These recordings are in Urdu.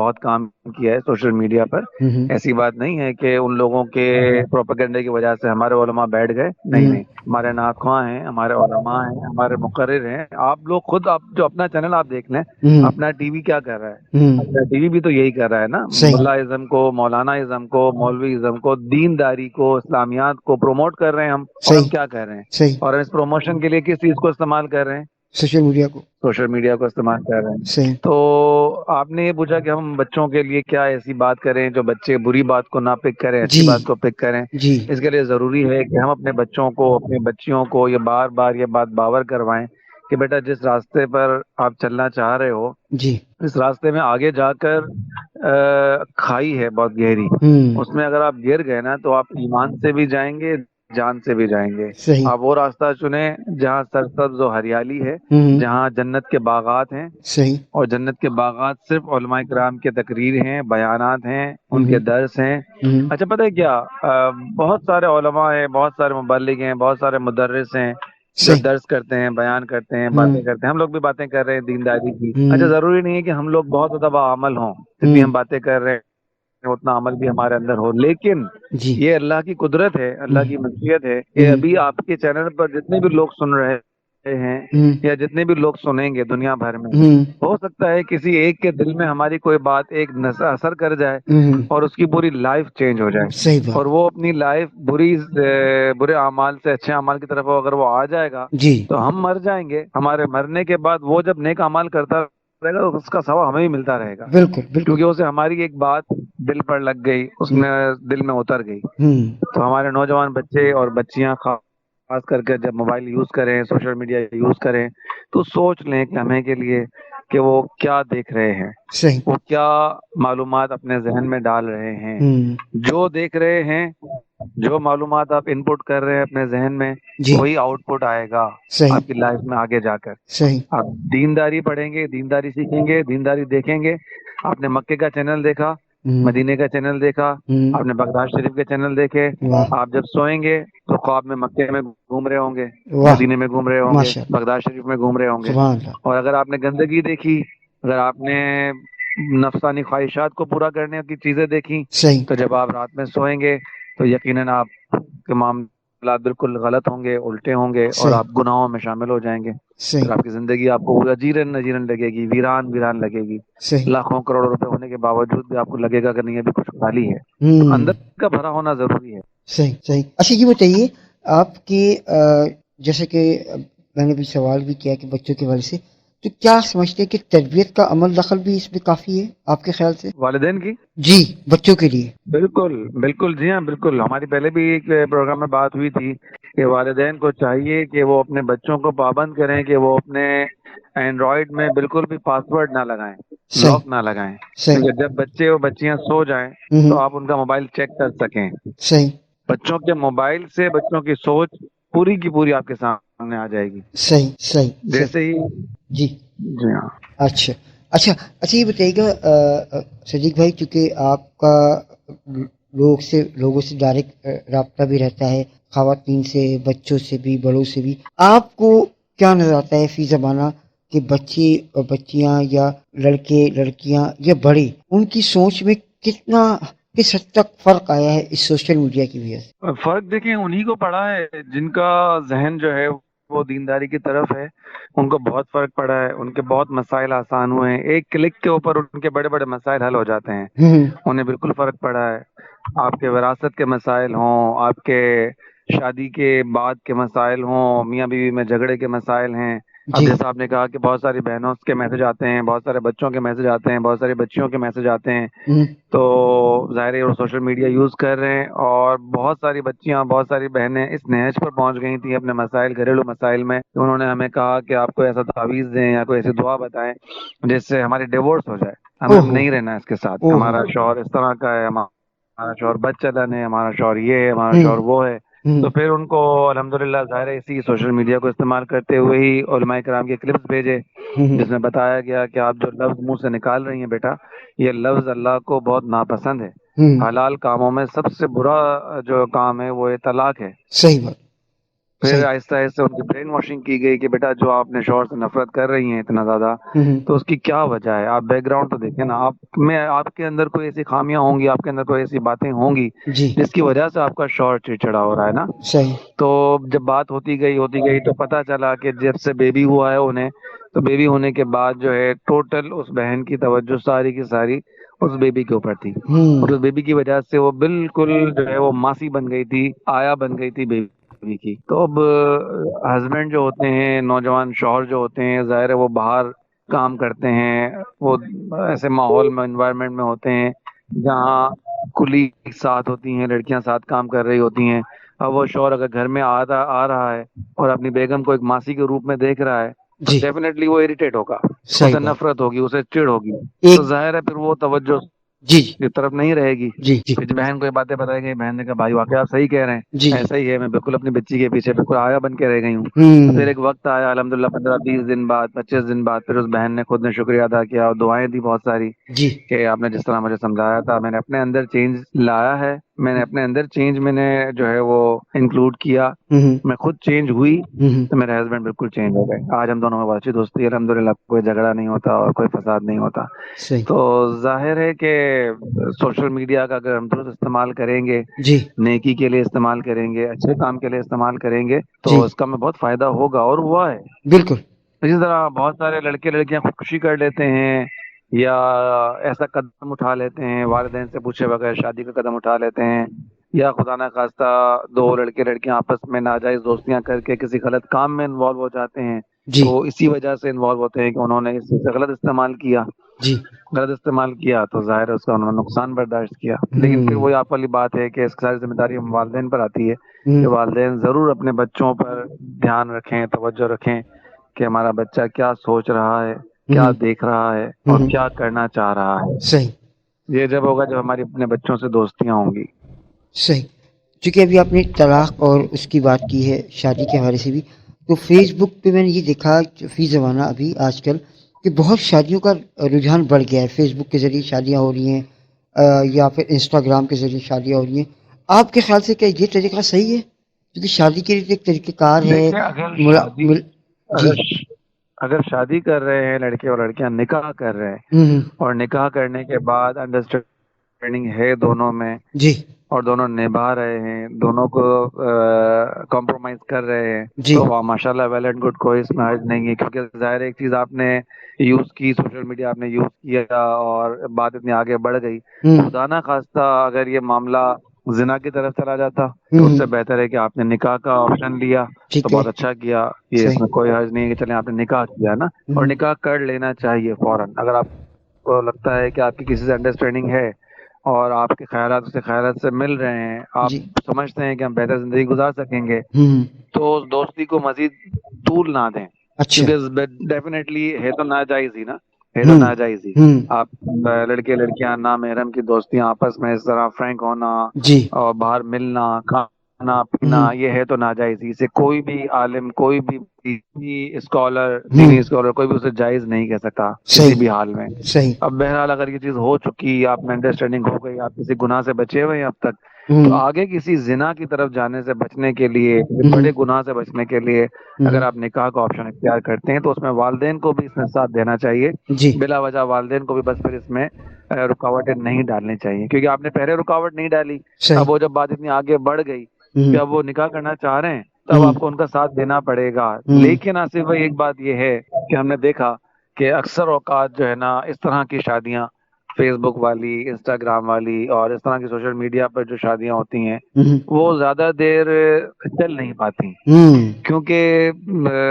بہت کام کیا ہے سوشل میڈیا پر. ایسی بات نہیں ہے کہ ان لوگوں کے پروپیگنڈے کی وجہ سے ہمارے علماء بیٹھ گئے. نہیں نہیں, ہمارے نعت خواں ہیں, ہمارے علماء ہیں, ہمارے مقرر ہیں. آپ لوگ خود آپ جو اپنا چینل آپ دیکھ لیں, اپنا ٹی وی کیا کر رہا ہے؟ اپنا ٹی وی بھی تو یہی کر رہا ہے نا, ملا ازم کو, مولانا ازم کو, مولوی ازم کو, دینداری کو, اسلامیات کو پروموٹ کر رہے ہیں ہم. اور ہم کیا کر رہے ہیں؟ اور ہم اس پروموشن کے لیے کس چیز کو استعمال کر رہے ہیں؟ سوشل میڈیا کو. سوشل میڈیا کو استعمال کر رہے ہیں. تو آپ نے یہ پوچھا کہ ہم بچوں کے لیے کیا ایسی بات کریں جو بچے بری بات کو نہ پک کریں, اچھی بات کو پک کریں. اس کے لیے ضروری ہے کہ ہم اپنے بچوں کو, اپنی بچیوں کو یہ بار بار یہ بات باور کروائیں کہ بیٹا جس راستے پر آپ چلنا چاہ رہے ہو, اس راستے میں آگے جا کر کھائی ہے بہت گہری. اس میں اگر آپ گر گئے نا تو آپ ایمان سے بھی جائیں گے, جان سے بھی جائیں گے. آپ وہ راستہ چنیں جہاں سرسبز و ہریالی ہے, جہاں جنت کے باغات ہیں. اور جنت کے باغات صرف علماء کرام کے تقریر ہیں, بیانات ہیں, ان کے درس ہیں. اچھا پتہ ہے کیا, بہت سارے علماء ہیں, بہت سارے مبلغ ہیں, بہت سارے مدرس ہیں جو درس کرتے ہیں, بیان کرتے ہیں, باتیں کرتے ہیں. ہم لوگ بھی باتیں کر رہے ہیں دینداری کی. اچھا ضروری نہیں ہے کہ ہم لوگ بہت زیادہ باعمل ہوں, جتنی ہم باتیں کر رہے ہیں اتنا عمل بھی ہمارے اندر ہو. لیکن یہ اللہ کی قدرت ہے, اللہ کی مشیت ہے کہ ابھی آپ کے چینل پر جتنے بھی لوگ سن رہے ہیں یا جتنے بھی لوگ سنیں گے دنیا بھر میں, ہو سکتا ہے کسی ایک کے دل میں ہماری کوئی بات ایک اثر کر جائے اور اس کی پوری لائف چینج ہو جائے, اور وہ اپنی لائف برے اعمال سے اچھے اعمال کی طرف اگر وہ آ جائے گا تو ہم مر جائیں گے. ہمارے مرنے کے بعد وہ جب نیک اعمال کرتا رہے گا تو اس کا ثواب ہمیں بھی ملتا رہے گا, کیونکہ اسے ہماری ایک بات دل پر لگ گئی, اس میں دل میں اتر گئی. تو ہمارے نوجوان بچے اور بچیاں خاص کر کے جب موبائل یوز کریں, سوشل میڈیا یوز کریں, تو سوچ لیں ایک لمحے کے لیے کہ وہ کیا دیکھ رہے ہیں, وہ کیا معلومات اپنے ذہن میں ڈال رہے ہیں. جو دیکھ رہے ہیں, جو معلومات آپ ان پٹ کر رہے ہیں اپنے ذہن میں, وہی آؤٹ پٹ آئے گا آپ کی لائف میں آگے جا کر. آپ دینداری پڑھیں گے, دینداری سیکھیں گے, دینداری دیکھیں گے. آپ نے مکے کا چینل دیکھا, مدینے کا چینل دیکھا, آپ نے بغداد شریف کے چینل دیکھے. آپ جب سوئیں گے تو خواب میں مکے میں گھوم رہے ہوں گے, مدینے میں گھوم رہے ہوں گے, بغداد شریف میں گھوم رہے ہوں گے. اور اگر آپ نے گندگی دیکھی, اگر آپ نے نفسانی خواہشات کو پورا کرنے کی چیزیں دیکھی, تو جب آپ رات میں سوئیں گے تو یقیناً آپ کے معاملات بالکل غلط ہوں گے, الٹے ہوں گے, اور آپ گناہوں میں شامل ہو جائیں گے. پھر آپ کی زندگی آپ کو اجیرن نجیرن لگے گی, ویران ویران لگے گی. لاکھوں کروڑوں روپے ہونے کے باوجود بھی آپ کو لگے گا کہ نہیں ابھی کچھ خالی ہے. تو اندر کا بھرا ہونا ضروری ہے. صحیح. اچھا یہ بتائیے آپ کے جیسے کہ میں نے بھی سوال بھی کیا کہ بچوں کے والے سے, تو کیا سمجھتے ہیں کہ تربیت کا عمل دخل بھی اس میں کافی ہے آپ کے خیال سے والدین کی؟ جی بچوں کے لیے. بالکل بالکل, جی ہاں بالکل. ہماری پہلے بھی ایک پروگرام میں بات ہوئی تھی کہ والدین کو چاہیے کہ وہ اپنے بچوں کو پابند کریں کہ وہ اپنے اینڈرائڈ میں بالکل بھی پاسورڈ نہ لگائیں, لاک نہ لگائیں. کیونکہ جب بچے اور بچیاں سو جائیں تو آپ ان کا موبائل چیک کر سکیں. بچوں کے موبائل سے بچوں کی سوچ پوری کی پوری آپ کے سامنے آ جائے گی. صحیح جیسے ہی جی ہاں. اچھا یہ بتائیے گا صدیق بھائی, چونکہ آپ کا لوگوں سے ڈائریکٹ رابطہ بھی رہتا ہے, خواتین سے, بچوں سے بھی, بڑوں سے بھی, آپ کو کیا نظر آتا ہے فی زمانہ کہ بچے اور بچیاں یا لڑکے لڑکیاں یا بڑے, ان کی سوچ میں کس حد تک فرق آیا ہے اس سوشل میڈیا کی وجہ سے؟ فرق دیکھیں انہی کو پڑا ہے جن کا ذہن جو ہے وہ دینداری کی طرف ہے. ان کو بہت فرق پڑا ہے, ان کے بہت مسائل آسان ہوئے ہیں, ایک کلک کے اوپر ان کے بڑے بڑے مسائل حل ہو جاتے ہیں. انہیں بالکل فرق پڑا ہے. آپ کے وراثت کے مسائل ہوں, آپ کے شادی کے بعد کے مسائل ہوں, میاں بیوی میں جھگڑے کے مسائل ہیں. اب جیسا آپ نے کہا کہ بہت ساری بہنوں کے میسج آتے ہیں, بہت سارے بچوں کے میسج آتے ہیں, بہت ساری بچیوں کے میسج آتے ہیں. تو ظاہر ہے وہ سوشل میڈیا یوز کر رہے ہیں, اور بہت ساری بچیاں, بہت ساری بہنیں اس نہج پر پہنچ گئی تھیں اپنے مسائل, گھریلو مسائل میں. انہوں نے ہمیں کہا کہ آپ کو ایسا تعویذ دیں یا کوئی ایسی دعا بتائیں جس سے ہماری ڈیورس ہو جائے, ہمیں نہیں رہنا ہے اس کے ساتھ, ہمارا شوہر اس طرح کا ہے, ہمارا شوہر بد چلن ہے, ہمارا شوہر یہ ہے, ہمارا شوہر وہ ہے. تو پھر ان کو الحمدللہ ظاہر اسی سوشل میڈیا کو استعمال کرتے ہوئے ہی علماء کرام کے کلپس بھیجے جس میں بتایا گیا کہ آپ جو لفظ منہ سے نکال رہی ہیں بیٹا, یہ لفظ اللہ کو بہت ناپسند ہے. حلال کاموں میں سب سے برا جو کام ہے وہ طلاق ہے. صحیح بات. پھر آہستہ آہستہ ان کی برین واشنگ کی گئی کہ بیٹا جو آپ نے شوہر سے نفرت کر رہی ہیں اتنا زیادہ، تو اس کی کیا وجہ ہے؟ آپ بیک گراؤنڈ تو دیکھیں نا، آپ کے اندر کوئی ایسی خامیاں ہوں گی، آپ کے اندر کوئی ایسی باتیں ہوں گی جس کی وجہ سے آپ کا شوہر چڑچڑا ہو رہا ہے نا. تو جب بات ہوتی گئی تو پتا چلا کہ جب سے بیبی ہوا ہے انہیں، تو بیبی ہونے کے بعد جو ہے ٹوٹل اس بہن کی توجہ ساری کی ساری اس بیبی کے اوپر تھی، اور اس بیبی کی وجہ سے وہ بالکل جو ہے وہ ماسی بن گئی تھی، آیا بن گئی تھی بیبی کی. تو اب ہسبینڈ جو ہوتے ہیں، نوجوان شوہر جو ہوتے ہیں، ظاہر ہے وہ باہر کام کرتے ہیں، وہ ایسے ماحول میں انوائرمنٹ میں ہوتے ہیں جہاں کلیگ ساتھ ہوتی ہیں، لڑکیاں ساتھ کام کر رہی ہوتی ہیں. اب وہ شوہر اگر گھر میں آ رہا ہے اور اپنی بیگم کو ایک ماسی کے روپ میں دیکھ رہا ہے تو ڈیفینیٹلی وہ اریٹیٹ ہوگا، اسے نفرت ہوگی، اسے چڑ ہوگی. تو ظاہر ہے پھر وہ توجہ کی طرف نہیں رہے گی. پھر بہن کو یہ باتیں بتائی گئی، بہن نے کہا بھائی واقعہ آپ صحیح کہہ رہے ہیں، ایسا ہی ہے، میں بالکل اپنی بچی کے پیچھے بالکل آیا بن کے رہ گئی ہوں. پھر ایک وقت آیا الحمدللہ 15-20 دن بعد، 25 دن بعد، پھر اس بہن نے خود نے شکریہ ادا کیا اور دعائیں دی بہت ساری کہ آپ نے جس طرح مجھے سمجھایا تھا میں نے اپنے اندر چینج لایا ہے، میں نے اپنے اندر چینج میں نے جو ہے وہ انکلوڈ کیا، میں خود چینج ہوئی تو میرے ہسبینڈ بالکل چینج ہو گئے. آج ہم دونوں میں بہت اچھی دوستی ہے الحمدللہ، کوئی جھگڑا نہیں ہوتا اور کوئی فساد نہیں ہوتا. تو ظاہر ہے کہ سوشل میڈیا کا اگر ہم درست استعمال کریں گے، نیکی کے لیے استعمال کریں گے، اچھے کام کے لیے استعمال کریں گے تو اس کا ہمیں بہت فائدہ ہوگا اور ہوا ہے. بالکل. اسی طرح بہت سارے لڑکے لڑکیاں خودکشی کر لیتے ہیں یا ایسا قدم اٹھا لیتے ہیں والدین سے پوچھے بغیر، شادی کا قدم اٹھا لیتے ہیں، یا خدا نہ خواستہ دو لڑکے لڑکیاں آپس میں ناجائز دوستیاں کر کے کسی غلط کام میں انوالو ہو جاتے ہیں. تو اسی وجہ سے انوالو ہوتے ہیں کہ انہوں نے اس چیز سے غلط استعمال کیا. غلط استعمال کیا تو ظاہر ہے اس کا انہوں نے نقصان برداشت کیا. لیکن پھر وہی آپ والی بات ہے کہ اس کی ساری ذمہ داری ہم والدین پر آتی ہے کہ والدین ضرور اپنے بچوں پر دھیان رکھیں، توجہ رکھیں کہ ہمارا بچہ کیا سوچ رہا ہے، کیا دیکھ رہا ہے اور کیا کرنا چاہ رہا ہے. یہ جب ہوگا جب ہماری اپنے بچوں سے دوستیاں ہوں گی. صحیح. چونکہ ابھی آپ نے طلاق اور اس کی بات کی ہے شادی کے حوالے سے بھی، تو فیس بک پہ میں نے یہ دیکھا فی زمانہ ابھی آج کل کہ بہت شادیوں کا رجحان بڑھ گیا ہے. فیس بک کے ذریعے شادیاں ہو رہی ہیں یا پھر انسٹاگرام کے ذریعے شادیاں ہو رہی ہیں. آپ کے خیال سے کیا یہ طریقہ صحیح ہے؟ کیونکہ شادی کے لیے ایک طریقہ کار ہے. اگر شادی کر رہے ہیں لڑکے اور لڑکیاں، نکاح کر رہے ہیں اور نکاح کرنے کے بعد انڈرسٹینڈنگ ہے دونوں میں اور دونوں نبھا رہے ہیں، دونوں کو کمپرومائز کر رہے ہیں، تو ماشاء اللہ ویل اینڈ گڈ، کوئی اس میں حرج نہیں ہے. کیونکہ ظاہر ایک چیز آپ نے یوز کی، سوشل میڈیا آپ نے یوز کیا اور بات اتنی آگے بڑھ گئی، خدا نہ خواستہ اگر یہ معاملہ زنا کی طرف چلا جاتا تو اس سے بہتر ہے کہ آپ نے نکاح کا آپشن لیا تو بہت اچھا کیا. یہ اس میں کوئی حرج نہیں ہے کہ چلیں آپ نے نکاح کیا نا، اور نکاح کر لینا چاہیے فوراً. اگر آپ کو لگتا ہے کہ آپ کی کسی سے انڈرسٹینڈنگ ہے اور آپ کے خیالات اس کے خیالات سے مل رہے ہیں، آپ سمجھتے ہیں کہ ہم بہتر زندگی گزار سکیں گے، تو اس دوستی کو مزید طول نہ دیں. کیونکہ ڈیفینیٹلی ہے تو ناجائز ہی نا، ہے تو ناجائز ہی. آپ لڑکے لڑکیاں نامحرم کی دوستیاں آپس میں اس طرح فرینک ہونا اور باہر ملنا، کھانا پینا، یہ ہے تو ناجائز ہی. اسے کوئی بھی عالم، کوئی بھی اسکالر، دینی اسکالر، کوئی بھی اسے جائز نہیں کہہ سکتا کسی بھی حال میں. اب بہرحال اگر یہ چیز ہو چکی، آپ میں انڈرسٹینڈنگ ہو گئی، آپ کسی گناہ سے بچے ہوئے ہیں اب تک، تو آگے کسی زنا کی طرف جانے سے بچنے کے لیے، بڑے گناہ سے بچنے کے لیے اگر آپ نکاح کا آپشن اختیار کرتے ہیں تو اس میں والدین کو بھی اس میں ساتھ دینا چاہیے. بلا وجہ والدین کو بھی بس پھر اس میں رکاوٹیں نہیں ڈالنی چاہیے، کیونکہ آپ نے پہلے رکاوٹ نہیں ڈالی. اب وہ جب بات اتنی آگے بڑھ گئی کہ اب وہ نکاح کرنا چاہ رہے ہیں تب آپ کو ان کا ساتھ دینا پڑے گا. لیکن آصف بھائی ایک بات یہ ہے کہ ہم نے دیکھا کہ اکثر اوقات جو ہے نا اس طرح کی شادیاں، فیس بک والی، انسٹاگرام والی اور اس طرح کی سوشل میڈیا پر جو شادیاں ہوتی ہیں وہ زیادہ دیر چل نہیں پاتی، کیونکہ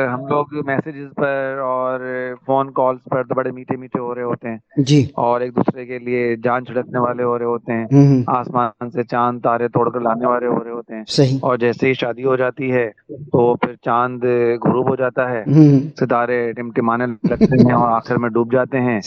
ہم لوگ میسیجز پر اور فون کالز پر تو بڑے میٹھے میٹھے ہو رہے ہوتے ہیں اور ایک دوسرے کے لیے جان چھڑکنے والے ہو رہے ہوتے ہیں، آسمان سے چاند تارے توڑ کر لانے والے ہو رہے ہوتے ہیں. اور جیسے ہی شادی ہو جاتی ہے تو پھر چاند غروب ہو جاتا ہے، ستارے ٹمٹمانے لگتے ہیں اور آخر میں ڈوب جاتے ہیں.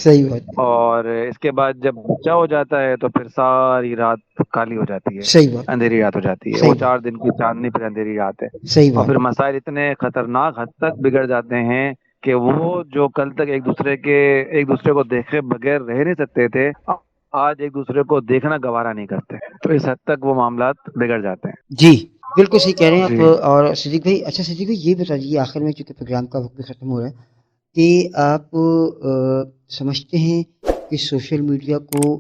اور اس کے بعد جب بچہ ہو جاتا ہے تو پھر ساری رات کالی ہو جاتی ہے، اندھیری رات ہو جاتی ہے. وہ 4 دن کی چاندنی پھر اندھیری رات ہے. اور پھر مسائل اتنے خطرناک حد تک بگڑ جاتے ہیں کہ وہ جو کل تک ایک دوسرے کو دیکھے بغیر رہ نہیں سکتے تھے، آج ایک دوسرے کو دیکھنا گوارا نہیں کرتے. تو اس حد تک وہ معاملات بگڑ جاتے ہیں. بالکل صحیح کہہ رہے ہیں آپ. اور صدیق بھائی، اچھا صدیق بھائی یہ بتا دیجیے آخر میں، چونکہ پروگرام کا وقت بھی ختم ہو رہا ہے، کہ آپ سمجھتے ہیں کہ سوشل میڈیا کو